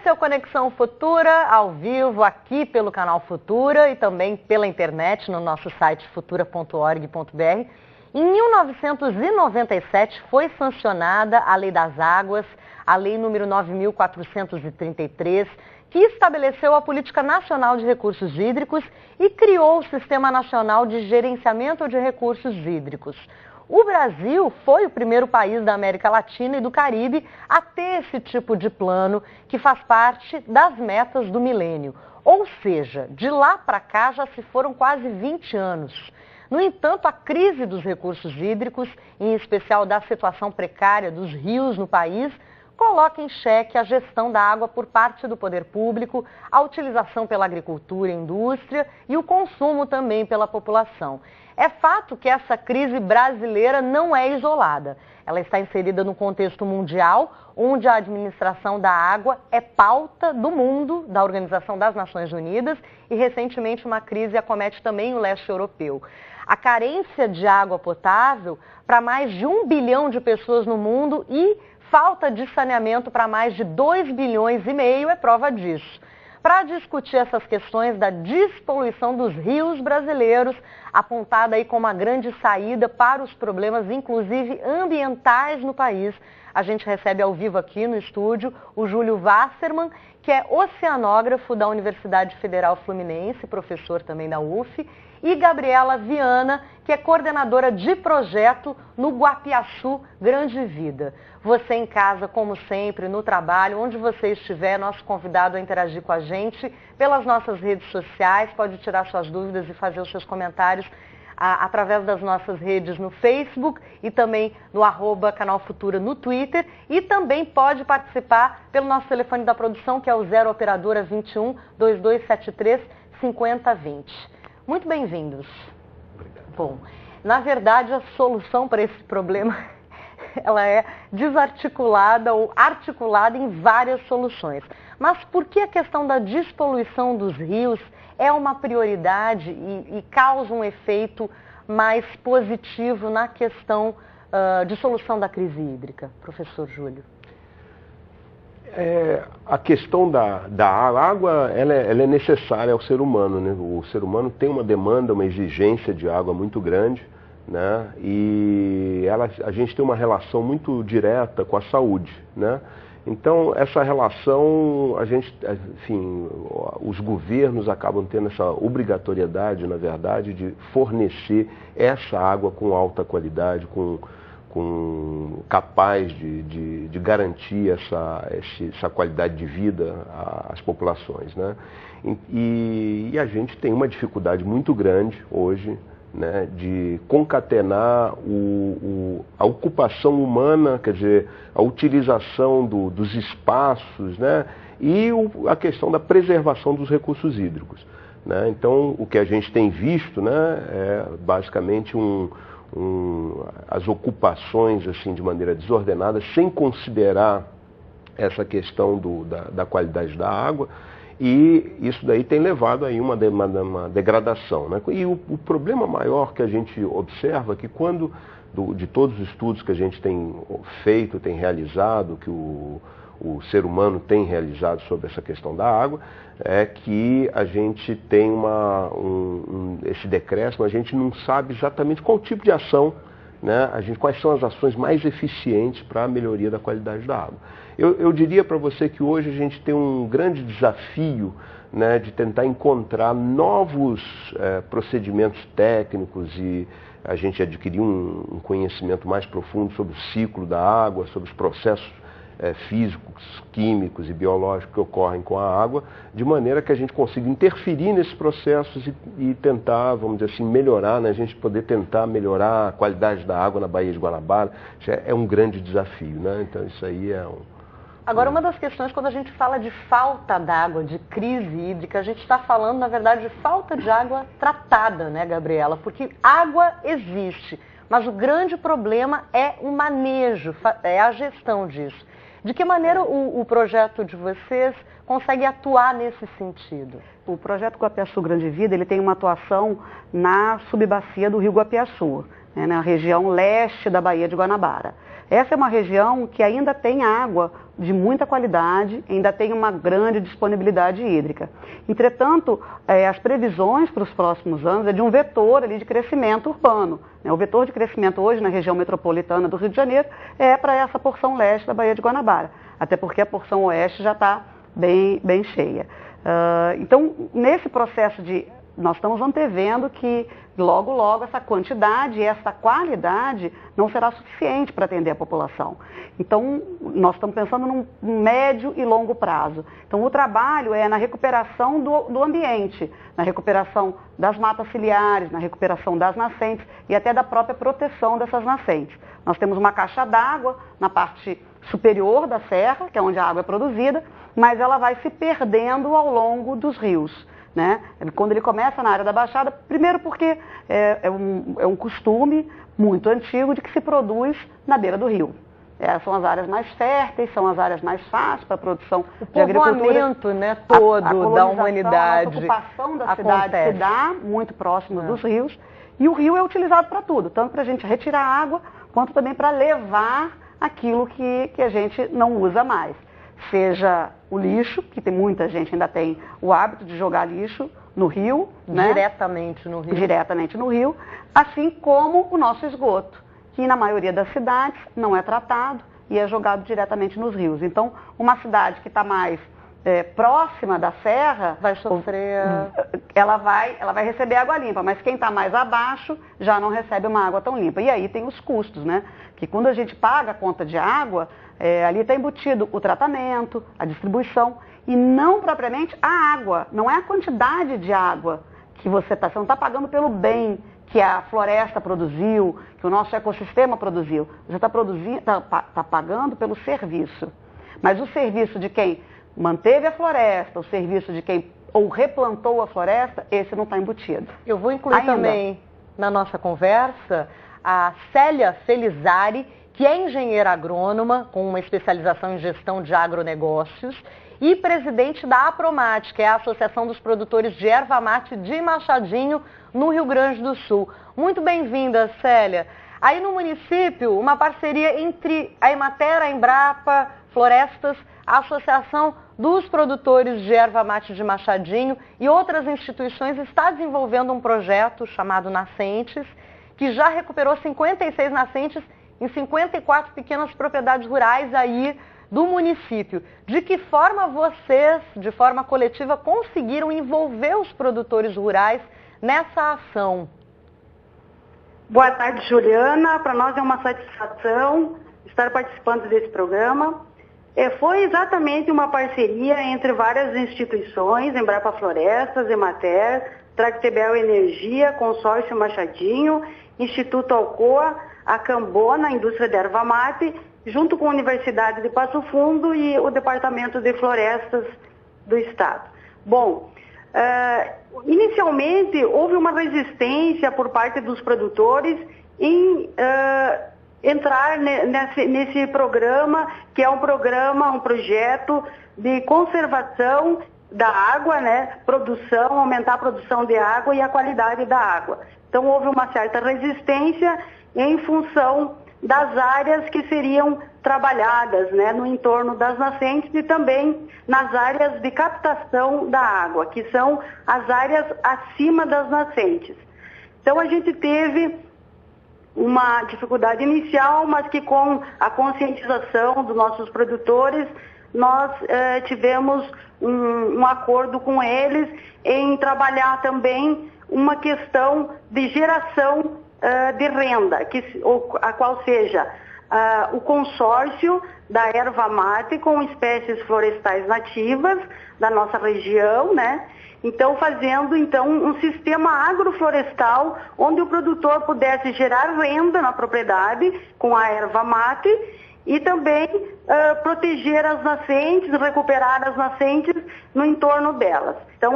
Esse é o Conexão Futura, ao vivo, aqui pelo canal Futura e também pela internet, no nosso site futura.org.br. Em 1997 foi sancionada a Lei das Águas, a Lei número 9.433, que estabeleceu a Política Nacional de Recursos Hídricos e criou o Sistema Nacional de Gerenciamento de Recursos Hídricos. O Brasil foi o primeiro país da América Latina e do Caribe a ter esse tipo de plano, que faz parte das metas do milênio. Ou seja, de lá para cá já se foram quase 20 anos. No entanto, a crise dos recursos hídricos, em especial da situação precária dos rios no país, coloca em xeque a gestão da água por parte do poder público, a utilização pela agricultura e indústria e o consumo também pela população. É fato que essa crise brasileira não é isolada. Ela está inserida no contexto mundial, onde a administração da água é pauta do mundo, da Organização das Nações Unidas, e recentemente uma crise acomete também o leste europeu. A carência de água potável para mais de 1 bilhão de pessoas no mundo e falta de saneamento para mais de 2,5 bilhões é prova disso. Para discutir essas questões da despoluição dos rios brasileiros, apontada aí como a grande saída para os problemas, inclusive ambientais no país, a gente recebe ao vivo aqui no estúdio o Júlio Wasserman, que é oceanógrafo da Universidade Federal Fluminense, professor também da UF, e Gabriela Viana, que é coordenadora de projeto no Guapiaçu Grande Vida. Você em casa, como sempre, no trabalho, onde você estiver, nosso convidado a interagir com a gente pelas nossas redes sociais, pode tirar suas dúvidas e fazer os seus comentários através das nossas redes no Facebook e também no @Canal Futura no Twitter, e também pode participar pelo nosso telefone da produção, que é o 0 operadora 21 2273 5020. Muito bem-vindos. Bom, na verdade a solução para esse problema ela é desarticulada ou articulada em várias soluções. Mas por que a questão da despoluição dos rios é uma prioridade e causa um efeito mais positivo na questão de solução da crise hídrica? Professor Júlio. A questão da água, ela é necessária ao ser humano, né? O ser humano tem uma demanda, uma exigência de água muito grande, né? E a gente tem uma relação muito direta com a saúde, né? Então, essa relação, os governos acabam tendo essa obrigatoriedade, na verdade, de fornecer essa água com alta qualidade, capaz de garantir essa qualidade de vida às populações, né? E a gente tem uma dificuldade muito grande hoje, né, de concatenar a ocupação humana, quer dizer, a utilização dos espaços, né, e a questão da preservação dos recursos hídricos, né? Então, o que a gente tem visto, né, é basicamente as ocupações assim, de maneira desordenada, sem considerar essa questão da qualidade da água. E isso daí tem levado aí uma degradação, né? E o problema maior que a gente observa é que de todos os estudos que a gente tem feito, tem realizado, que o ser humano tem realizado sobre essa questão da água, é que a gente tem esse decréscimo, a gente não sabe exatamente qual tipo de ação, né? Quais são as ações mais eficientes para a melhoria da qualidade da água. Eu diria para você que hoje a gente tem um grande desafio, né, de tentar encontrar novos procedimentos técnicos e a gente adquirir um conhecimento mais profundo sobre o ciclo da água, sobre os processos físicos, químicos e biológicos que ocorrem com a água, de maneira que a gente consiga interferir nesses processos e tentar, vamos dizer assim, melhorar, né? A gente poder tentar melhorar a qualidade da água na Baía de Guanabara. Isso é um grande desafio, né? Então isso aí Agora, uma das questões, quando a gente fala de falta d'água, de crise hídrica, a gente está falando, na verdade, de falta de água tratada, né, Gabriela? Porque água existe, mas o grande problema é o manejo, é a gestão disso. De que maneira o projeto de vocês consegue atuar nesse sentido? O projeto Guapiaçu Grande Vida, ele tem uma atuação na subbacia do rio Guapiaçu. né, na região leste da Baía de Guanabara. Essa é uma região que ainda tem água de muita qualidade, ainda tem uma grande disponibilidade hídrica. Entretanto, as previsões para os próximos anos é de um vetor ali de crescimento urbano. O vetor de crescimento hoje na região metropolitana do Rio de Janeiro é para essa porção leste da Baía de Guanabara, até porque a porção oeste já está bem cheia. Então, nesse processo nós estamos antevendo que logo, logo essa quantidade e essa qualidade não será suficiente para atender a população. Então, nós estamos pensando num médio e longo prazo. Então, o trabalho é na recuperação do ambiente, na recuperação das matas ciliares, na recuperação das nascentes e até da própria proteção dessas nascentes. Nós temos uma caixa d'água na parte superior da serra, que é onde a água é produzida, mas ela vai se perdendo ao longo dos rios. Né? Quando ele começa na área da Baixada, primeiro porque é um costume muito antigo de que se produz na beira do rio. São as áreas mais férteis, são as áreas mais fáceis para a produção de agricultura. O povoamento, né, todo da humanidade. A ocupação da cidade se dá muito próximo dos rios, e o rio é utilizado para tudo, tanto para a gente retirar água, quanto também para levar aquilo que a gente não usa mais. Seja o lixo, que tem muita gente ainda tem o hábito de jogar lixo no rio, né? Diretamente no rio, assim como o nosso esgoto, que na maioria das cidades não é tratado e é jogado diretamente nos rios. Então, uma cidade que está mais próxima da serra vai sofrer, ela vai receber água limpa, mas quem está mais abaixo já não recebe uma água tão limpa. E aí tem os custos, né? Que quando a gente paga a conta de água, ali está embutido o tratamento, a distribuição e não propriamente a água. Não é a quantidade de água que você não está pagando pelo bem que a floresta produziu, que o nosso ecossistema produziu. Você está pagando pelo serviço. Mas o serviço de quem manteve a floresta, o serviço de quem ou replantou a floresta, esse não está embutido. Eu vou incluir também na nossa conversa a Célia Felizari, que é engenheira agrônoma com uma especialização em gestão de agronegócios e presidente da Apromate, que é a Associação dos Produtores de Erva Mate de Machadinho, no Rio Grande do Sul. Muito bem-vinda, Célia. Aí no município, uma parceria entre a Emater, a Embrapa, Florestas, a Associação dos Produtores de Erva Mate de Machadinho e outras instituições está desenvolvendo um projeto chamado Nascentes, que já recuperou 56 nascentes em 54 pequenas propriedades rurais aí do município. De que forma vocês, de forma coletiva, conseguiram envolver os produtores rurais nessa ação? Boa tarde, Juliana. Para nós é uma satisfação estar participando desse programa. Foi exatamente uma parceria entre várias instituições, Embrapa Florestas, Emater, Tractebel Energia, Consórcio Machadinho, Instituto Alcoa, a Cambona, a Indústria de Erva Mate, junto com a Universidade de Passo Fundo e o Departamento de Florestas do Estado. Bom, inicialmente houve uma resistência por parte dos produtores em entrar nesse programa, que é um projeto de conservação da água, né? Aumentar a produção de água e a qualidade da água. Então houve uma certa resistência em função das áreas que seriam trabalhadas, né, no entorno das nascentes e também nas áreas de captação da água, que são as áreas acima das nascentes. Então a gente teve uma dificuldade inicial, mas que com a conscientização dos nossos produtores, nós tivemos um acordo com eles em trabalhar também uma questão de geração de renda, a qual seja o consórcio da erva mate com espécies florestais nativas da nossa região, né? Então, fazendo um sistema agroflorestal onde o produtor pudesse gerar renda na propriedade com a erva mate e também proteger as nascentes, recuperar as nascentes no entorno delas. Então,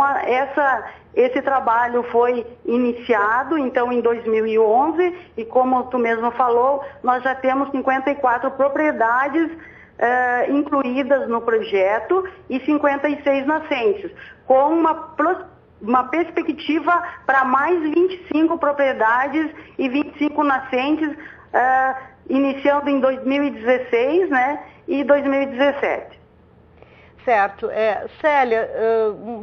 esse trabalho foi iniciado em 2011 e, como tu mesmo falou, nós já temos 54 propriedades incluídas no projeto e 56 nascentes, com uma perspectiva para mais 25 propriedades e 25 nascentes, iniciando em 2016, né, e 2017. Certo. Célia,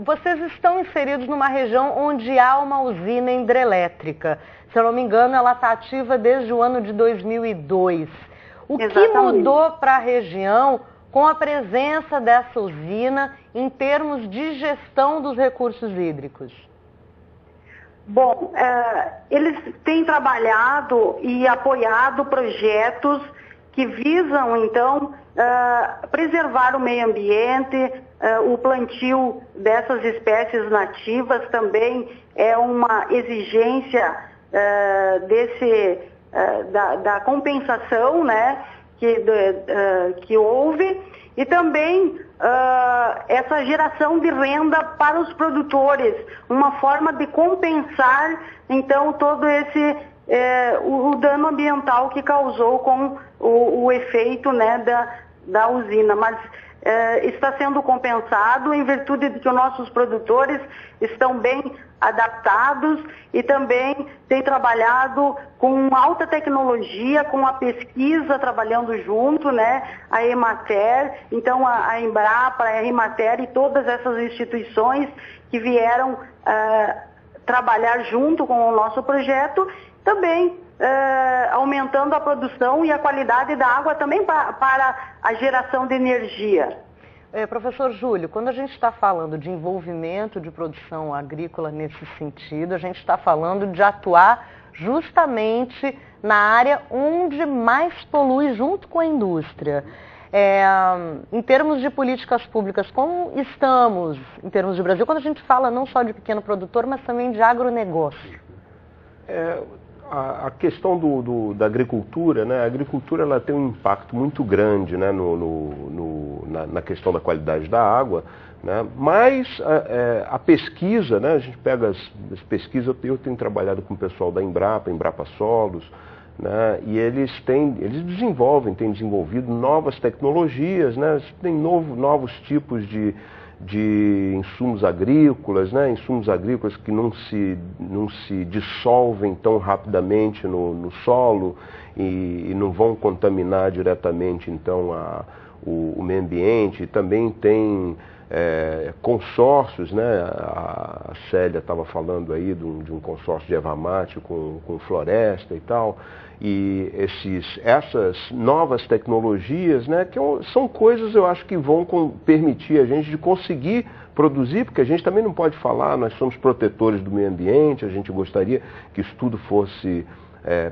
vocês estão inseridos numa região onde há uma usina hidrelétrica. Se eu não me engano, ela está ativa desde o ano de 2002. O que mudou para a região com a presença dessa usina em termos de gestão dos recursos hídricos? Bom, eles têm trabalhado e apoiado projetos que visam, então, preservar o meio ambiente, o plantio dessas espécies nativas também é uma exigência da compensação, né, que houve, e também essa geração de renda para os produtores, uma forma de compensar, então, todo esse o dano ambiental que causou com o efeito, né, da usina. Mas está sendo compensado em virtude de que os nossos produtores estão bem adaptados e também têm trabalhado com alta tecnologia, com a pesquisa trabalhando junto, né, a Emater, então a Embrapa, a Emater e todas essas instituições que vieram trabalhar junto com o nosso projeto, também aumentando a produção e a qualidade da água também para a geração de energia. Professor Júlio, quando a gente está falando de envolvimento de produção agrícola nesse sentido, a gente está falando de atuar justamente na área onde mais polui junto com a indústria. Em termos de políticas públicas, como estamos em termos de Brasil, quando a gente fala não só de pequeno produtor, mas também de agronegócio? A questão da agricultura, né? A agricultura ela tem um impacto muito grande, né, na questão da qualidade da água, né? Mas a pesquisa, né, a gente pega as pesquisas, eu tenho trabalhado com o pessoal da Embrapa Solos, né, e eles têm desenvolvido novas tecnologias, né, tem novos tipos de insumos agrícolas, né? Insumos agrícolas que não se dissolvem tão rapidamente no solo e não vão contaminar diretamente então o meio ambiente. Também tem consórcios, né? A Célia estava falando aí de um consórcio de erva mate com floresta e tal. E essas novas tecnologias, né, que são coisas, eu acho, que vão permitir a gente de conseguir produzir, porque a gente também não pode falar, nós somos protetores do meio ambiente, a gente gostaria que isso tudo fosse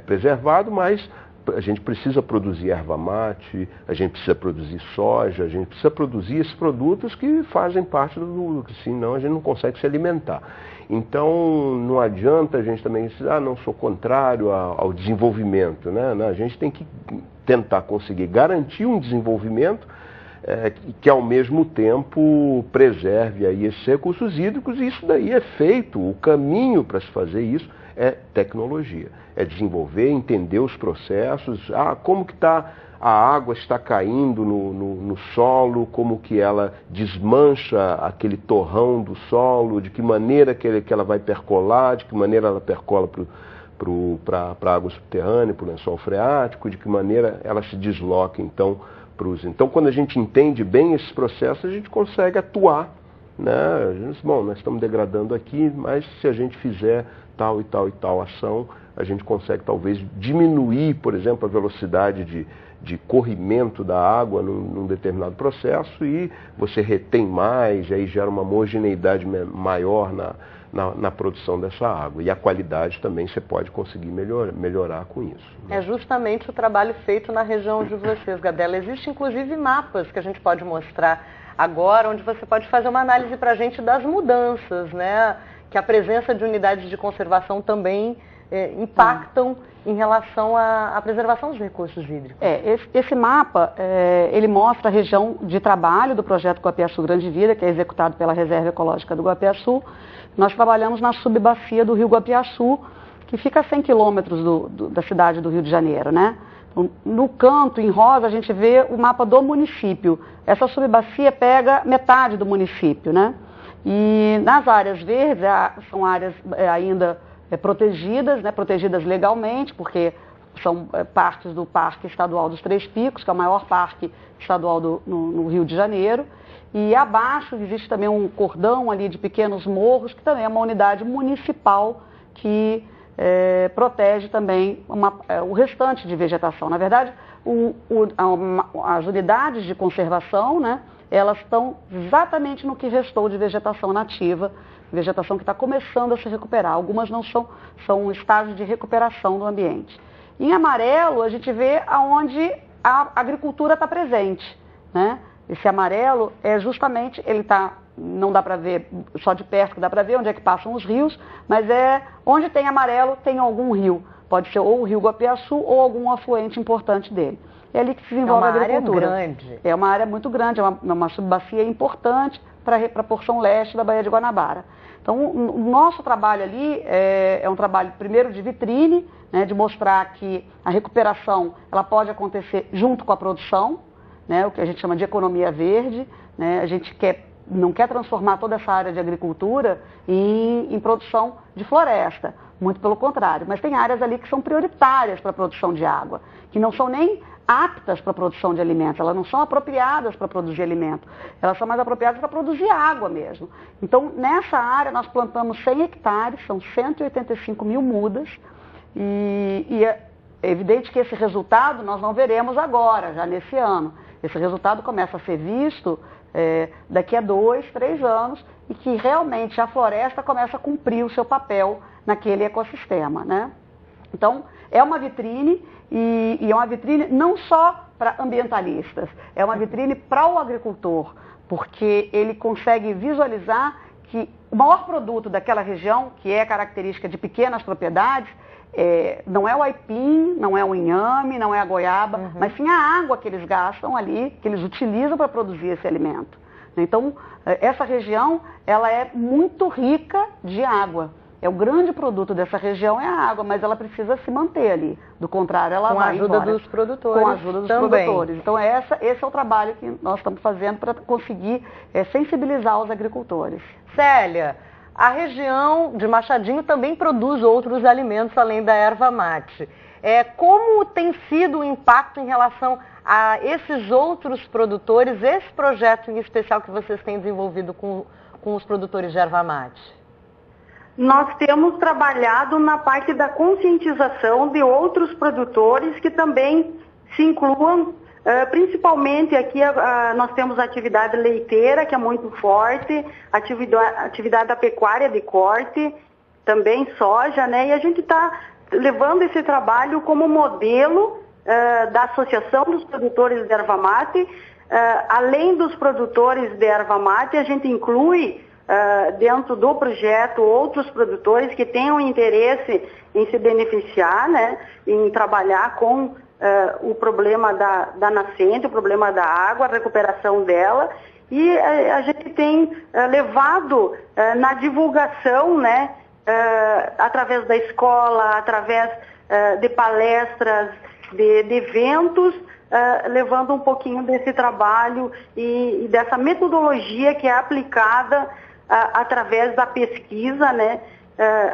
preservado, mas a gente precisa produzir erva mate, a gente precisa produzir soja, a gente precisa produzir esses produtos que fazem parte do senão a gente não consegue se alimentar. Então, não adianta a gente também dizer, não sou contrário ao desenvolvimento, né? A gente tem que tentar conseguir garantir um desenvolvimento que ao mesmo tempo preserve aí esses recursos hídricos, e isso daí é feito, o caminho para se fazer isso é tecnologia, é desenvolver, entender os processos, como que a água está caindo no solo, como que ela desmancha aquele torrão do solo, de que maneira que ela vai percolar, de que maneira ela percola para a água subterrânea, para o lençol freático, de que maneira ela se desloca então para os... Então, quando a gente entende bem esses processos, a gente consegue atuar, né? A gente diz, bom, nós estamos degradando aqui, mas se a gente fizer tal e tal e tal ação, a gente consegue talvez diminuir, por exemplo, a velocidade de corrimento da água num determinado processo, e você retém mais, e aí gera uma homogeneidade maior na produção dessa água. E a qualidade também você pode conseguir melhorar com isso, né? É justamente o trabalho feito na região de vocês, Gabriela. Existem inclusive mapas que a gente pode mostrar agora, onde você pode fazer uma análise para a gente das mudanças, né? Que a presença de unidades de conservação também impactam em relação à preservação dos recursos hídricos. Esse mapa, ele mostra a região de trabalho do projeto Guapiaçu Grande Vida, que é executado pela Reserva Ecológica do Guapiaçu. Nós trabalhamos na subbacia do Rio Guapiaçu, que fica a 100 quilômetros da cidade do Rio de Janeiro, né? No canto, em rosa, a gente vê o mapa do município. Essa subbacia pega metade do município, né? E nas áreas verdes, são áreas ainda protegidas, né, protegidas legalmente, porque são partes do Parque Estadual dos Três Picos, que é o maior parque estadual no Rio de Janeiro. E abaixo existe também um cordão ali de pequenos morros, que também é uma unidade municipal que protege também o restante de vegetação. Na verdade, as unidades de conservação, né, elas estão exatamente no que restou de vegetação nativa, vegetação que está começando a se recuperar. Algumas não são estágios de recuperação do ambiente. Em amarelo, a gente vê aonde a agricultura está presente, né? Esse amarelo é justamente, não dá para ver só de perto, que dá para ver onde é que passam os rios, mas onde tem amarelo tem algum rio. Pode ser ou o Rio Guapiaçu ou algum afluente importante dele. É ali que se desenvolve a agricultura. É uma área grande. É uma área muito grande, é uma subbacia importante para a porção leste da Baía de Guanabara. Então, o nosso trabalho ali é um trabalho, primeiro, de vitrine, né, de mostrar que a recuperação ela pode acontecer junto com a produção, né, o que a gente chama de economia verde. Né, a gente não quer transformar toda essa área de agricultura em produção de floresta, muito pelo contrário. Mas tem áreas ali que são prioritárias para a produção de água, que não são nem aptas para a produção de alimentos, elas não são apropriadas para produzir alimento, elas são mais apropriadas para produzir água mesmo. Então, nessa área, nós plantamos 100 hectares, são 185 mil mudas, e é evidente que esse resultado nós não veremos agora, já nesse ano. Esse resultado começa a ser visto daqui a 2, 3 anos, e que realmente a floresta começa a cumprir o seu papel naquele ecossistema, né? Então, é uma vitrine, e é uma vitrine não só para ambientalistas, é uma vitrine para o agricultor, porque ele consegue visualizar que o maior produto daquela região, que é característica de pequenas propriedades, não é o aipim, não é o inhame, não é a goiaba, mas sim a água que eles gastam ali, que eles utilizam para produzir esse alimento. Então, essa região, ela é muito rica de água. O grande produto dessa região é a água, mas ela precisa se manter ali. Do contrário, ela vai embora. Com a ajuda dos produtores. Com a ajuda dos produtores. Então, esse é o trabalho que nós estamos fazendo para conseguir sensibilizar os agricultores. Célia, a região de Machadinho também produz outros alimentos além da erva mate. Como tem sido o impacto em relação a esses outros produtores, esse projeto em especial que vocês têm desenvolvido com os produtores de erva mate? Nós temos trabalhado na parte da conscientização de outros produtores que também se incluam, principalmente aqui nós temos a atividade leiteira, que é muito forte, atividade da pecuária de corte, também soja, né? E a gente está levando esse trabalho como modelo da Associação dos Produtores de Erva Mate. Além dos produtores de erva mate, a gente inclui dentro do projeto outros produtores que tenham interesse em se beneficiar, né, em trabalhar com o problema da nascente, o problema da água, a recuperação dela, e a gente tem levado na divulgação, né, através da escola, através de palestras, de eventos, levando um pouquinho desse trabalho e dessa metodologia que é aplicada através da pesquisa, né?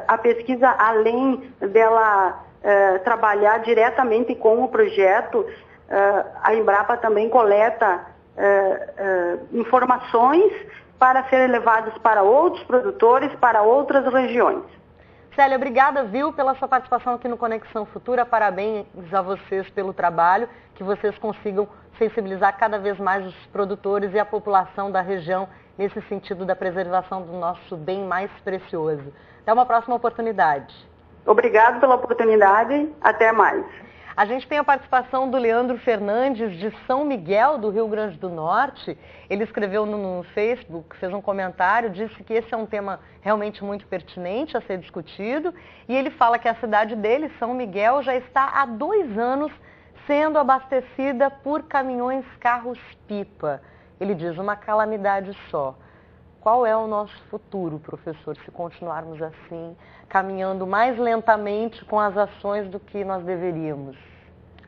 A pesquisa, além dela trabalhar diretamente com o projeto, a Embrapa também coleta informações para serem levadas para outros produtores, para outras regiões. Célia, obrigada, pela sua participação aqui no Conexão Futura. Parabéns a vocês pelo trabalho, que vocês consigam sensibilizar cada vez mais os produtores e a população da região nesse sentido da preservação do nosso bem mais precioso. Até uma próxima oportunidade. Obrigado pela oportunidade. Até mais. A gente tem a participação do Leandro Fernandes, de São Miguel, do Rio Grande do Norte. Ele escreveu no Facebook, fez um comentário, disse que esse é um tema realmente muito pertinente a ser discutido. E ele fala que a cidade dele, São Miguel, já está há 2 anos sendo abastecida por caminhões carros-pipa. Ele diz, uma calamidade só. Qual é o nosso futuro, professor, se continuarmos assim, caminhando mais lentamente com as ações do que nós deveríamos?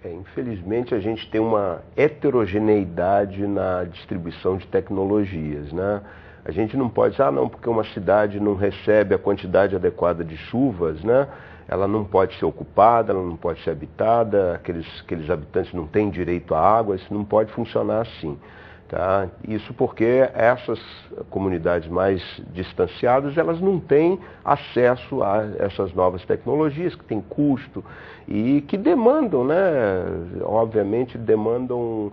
Infelizmente, a gente tem uma heterogeneidade na distribuição de tecnologias, né? A gente não pode dizer, não, porque uma cidade não recebe a quantidade adequada de chuvas, né? Ela não pode ser ocupada, ela não pode ser habitada, aqueles habitantes não têm direito à água, isso não pode funcionar assim. Tá? Isso porque essas comunidades mais distanciadas, elas não têm acesso a essas novas tecnologias, que têm custo e que demandam, né? Obviamente demandam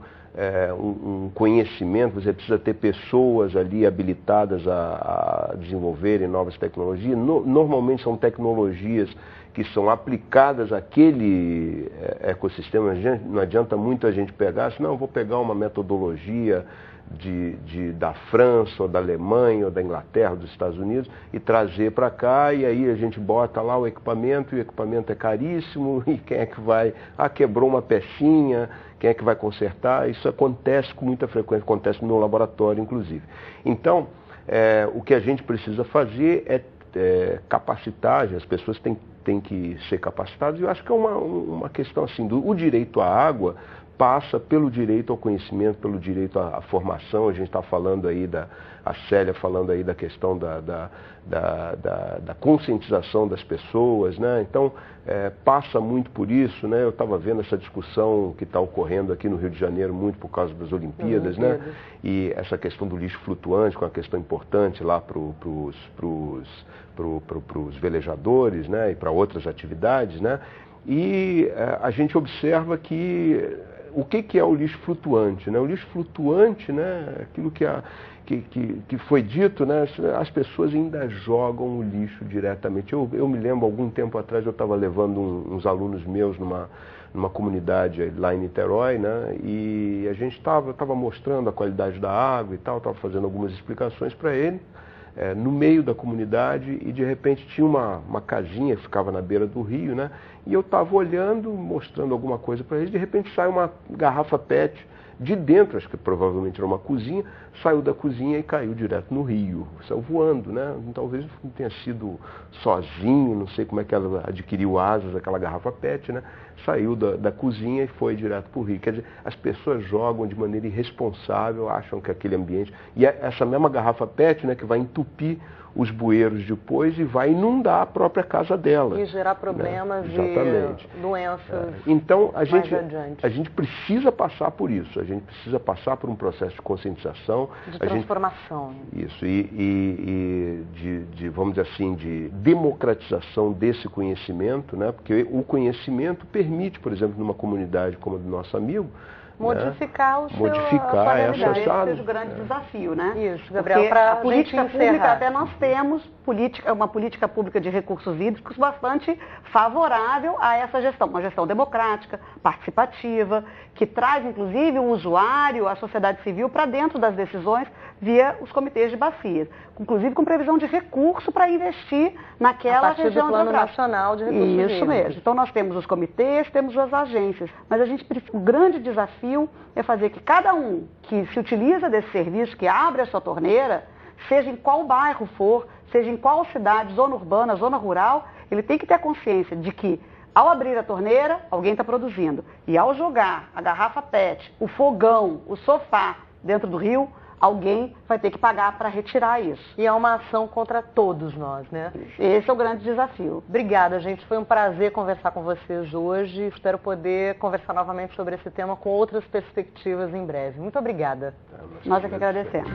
um conhecimento, você precisa ter pessoas ali habilitadas a desenvolverem novas tecnologias. Normalmente são tecnologias que são aplicadas àquele ecossistema. Não adianta muito a gente pegar, assim, não, vou pegar uma metodologia da França, ou da Alemanha, ou da Inglaterra, ou dos Estados Unidos, e trazer para cá, e aí a gente bota lá o equipamento, e o equipamento é caríssimo, e quem é que vai? Quebrou uma pecinha, quem é que vai consertar? Isso acontece com muita frequência, acontece no meu laboratório, inclusive. Então, o que a gente precisa fazer é capacitar, as pessoas têm que ser capacitadas, e eu acho que é uma questão assim, o direito à água passa pelo direito ao conhecimento, pelo direito à formação. A gente está falando aí, a Célia falando aí da questão da conscientização das pessoas, né? Então, passa muito por isso, né? Eu estava vendo essa discussão que está ocorrendo aqui no Rio de Janeiro, muito por causa das Olimpíadas, né? E essa questão do lixo flutuante, que é uma questão importante lá para os velejadores, né? E para outras atividades, né? E a gente observa que o que é o lixo flutuante, né? O lixo flutuante, né? Aquilo que foi dito, né? As pessoas ainda jogam o lixo diretamente. Eu me lembro, algum tempo atrás, eu estava levando uns alunos meus numa comunidade lá em Niterói, né? E a gente estava mostrando a qualidade da água e tal, estava fazendo algumas explicações para ele. No meio da comunidade, e de repente tinha uma casinha que ficava na beira do rio, né? E eu estava olhando, mostrando alguma coisa para eles, de repente sai uma garrafa PET de dentro, acho que provavelmente era uma cozinha, saiu da cozinha e caiu direto no rio, saiu voando, né? Talvez não tenha sido sozinho, não sei como é que ela adquiriu asas, aquela garrafa PET, né? Saiu da cozinha e foi direto para o rio. Quer dizer, as pessoas jogam de maneira irresponsável, acham que aquele ambiente... E essa mesma garrafa PET, né, que vai entupir os bueiros depois e vai inundar a própria casa dela. E gerar problemas, né? Exatamente. E doenças. Então, a gente precisa passar por isso. A gente precisa passar por um processo de conscientização. De transformação. Isso. Vamos dizer assim, de democratização desse conhecimento, né? Porque o conhecimento permite, por exemplo, numa comunidade como a do nosso amigo, modificar esse seja o grande desafio, né? Isso, Gabriel, para a política pública, até nós temos uma política pública de recursos hídricos bastante favorável a essa gestão, uma gestão democrática, participativa, que traz inclusive o usuário, a sociedade civil para dentro das decisões via os comitês de bacias, inclusive com previsão de recurso para investir naquela região do Plano Nacional de Recursos Hídricos. Isso mesmo. Então nós temos os comitês, temos as agências, mas o grande desafio é fazer que cada um que se utiliza desse serviço, que abre a sua torneira, seja em qual bairro for, seja em qual cidade, zona urbana, zona rural, ele tem que ter a consciência de que ao abrir a torneira, alguém está produzindo. E ao jogar a garrafa PET, o fogão, o sofá dentro do rio, alguém vai ter que pagar para retirar isso. E é uma ação contra todos nós, né? Esse é o grande desafio. Obrigada, gente. Foi um prazer conversar com vocês hoje. Espero poder conversar novamente sobre esse tema com outras perspectivas em breve. Muito obrigada. Nós é que agradecemos.